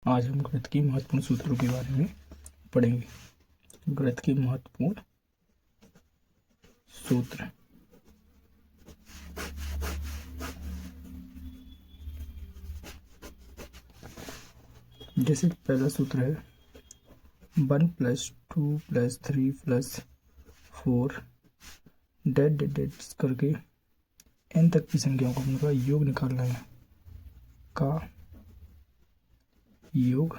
आज हम गणित की महत्वपूर्ण सूत्रों के बारे में पढ़ेंगे। गणित के महत्वपूर्ण सूत्र। जैसे पहला सूत्र है 1 + 2 + 3 + 4 डेड करके n तक की संख्याओं का उनका योग निकालना है। का योग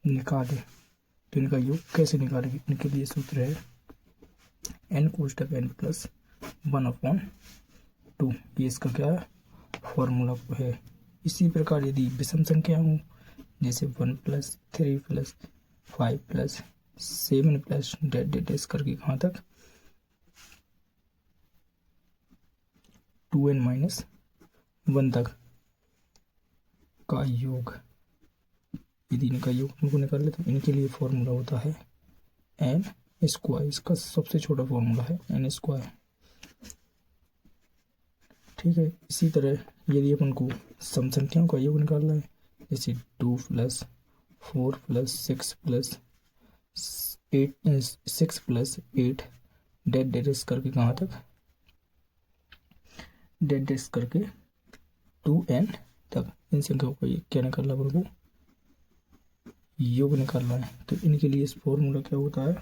निकाले। तो इनका योग कैसे निकालेंगे? इनके लिए सूत्र है n कोष्टक n + 1/2। ये इसका क्या है? फॉर्मूला है। इसी प्रकार यदि विषम संख्या हो, जैसे 1 + 3 + 5 + 7 + डेड करके कहाँ तक 2n - 1 तक का योग, यदि इनका योग उनको निकाल ले तो इनके लिए फॉर्मूला होता है n²। इसका सबसे छोटा फॉर्मूला है n²। ठीक है। इसी तरह यदि अपन को सम संख्याओं का योग निकालना है, जैसे 2 + 4 + 6 + 8 डेड करके कहाँ तक डेड करके 2n तक, इन संख्याओं का क्या निकालना है? को योग निकालना है। तो इनके लिए इस फॉर्मूला क्या होता है?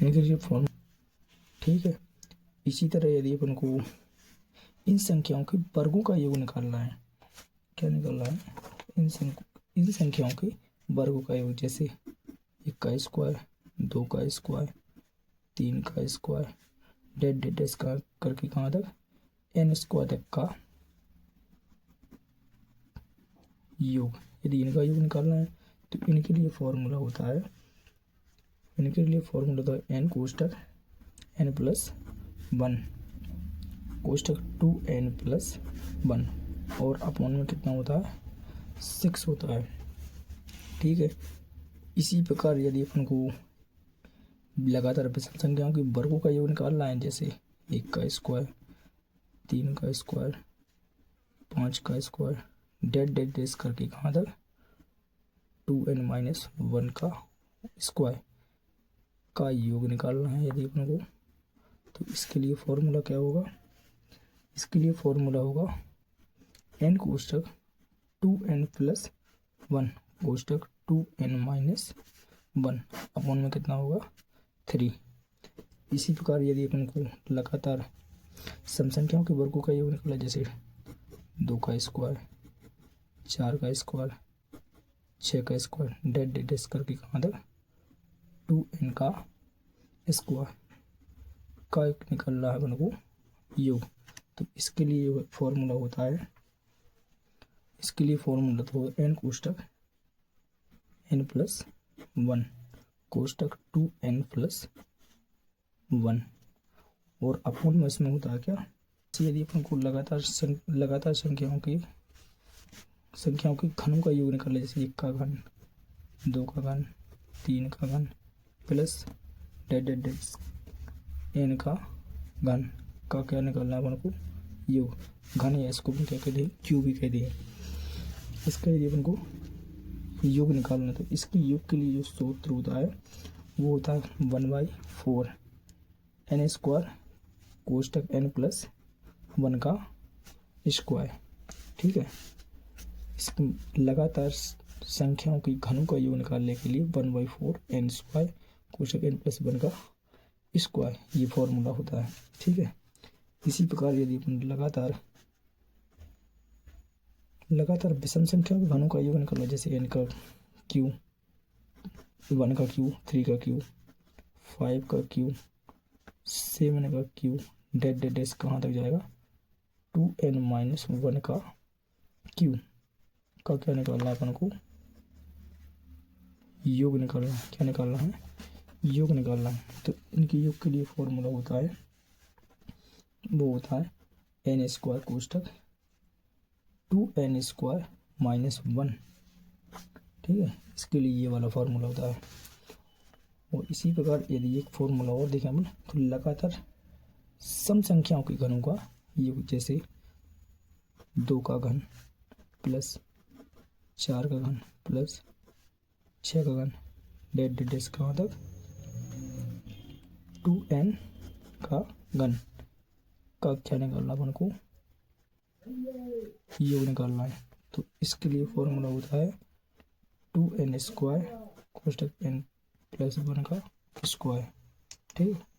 इनके लिए फॉर्मूला, ठीक है। इसी तरह यदि अपन को इन संख्याओं के वर्गों का योग निकालना है, क्या निकालना है? इन संख्याओं के वर्गों का योग, जैसे 1 का स्क्वायर, 2 का स्क्वायर, 3 का स्क्वायर, डेड करके कहाँ तक n² तक का योग। यदि इनका योग निकालना है तो इनके लिए फॉर्मूला होता है n कोष्टक n + 1 कोष्टक 2n + 1 और अपॉन में कितना होता है? 6 होता है। ठीक है। इसी प्रकार यदि अपन को लगातार विषम संख्याओं के वर्गों का योग निकालना है, जैसे 1 का स्क्वायर, 3 का स्क्वायर, 5 का स्क्वायर, डेड करके कहाँ तक 2n - 1 का स्क्वायर का योग निकालना है यदि अपन को, तो इसके लिए फॉर्मूला क्या होगा? इसके लिए फॉर्मूला होगा n कोष्टक 2n + 1 कोष्टक 2n - 1 अपॉन में कितना होगा? 3। इसी प्रकार यदि अपन को लगातार सम संख्याओं के वर्गों का योग निकाला, जैसे 2 का स्क्वायर, 4 का स्क्वायर, 6 का स्क्वायर, डेड करके कहाँ तक 2n का स्क्वायर का निकल रहा है अपन को योग। तो इसके लिए फॉर्मूला होता है n कोष्टक n + 1 कोष्टक 2n + 1 और अपॉन में इसमें होता है क्या? यदि अपन को लगातार संख्याओं के घनों का योग निकाले, जैसे 1 का घन, 2 का घन, 3 का घन प्लस डेड n का घन का क्या निकालना है अपन को? योग। घन या इसको भी क्या कहते हैं? क्यू भी कहते हैं। इसका यदि अपन को योग निकालना है तो इसके योग के लिए जो सूत्र होता है वो होता है 1/4 n² कोष्टक n + 1 का स्क्वायर। ठीक है। इसकी लगातार संख्याओं की घनों का योग निकालने के लिए 1/4 n² कोष्टक n + 1 का स्क्वायर, ये फॉर्मूला होता है। ठीक है। इसी प्रकार यदि अपन लगातार विषम संख्याओं के घनों का योग निकालना, जैसे n का क्यू, 1 का क्यू, 3 का क्यू, 5 का क्यू, 7 का क्यू, डेड कहाँ तक जाएगा? 2n - 1 का क्यू का क्या निकालना है अपन को? योग निकालना है। क्या निकालना है? योग निकालना है। तो इनके योग के लिए फॉर्मूला होता है n² कोष्टक 2n² - 1। ठीक है। इसके लिए ये वाला फॉर्मूला होता है। और इसी प्रकार यदि एक फॉर्मूला और देखें अपन, तो लगातार सम संख्याओं के घनों का योग, जैसे 2 का घन प्लस 4 का घन प्लस 6 का घन डेट इसका मतलब 2n का घन का क्या निकालना अपन को, योग निकालना है। तो इसके लिए फॉर्मूला होता है 2n² कोष्टक n + 1 का स्क्वायर। ठीक है।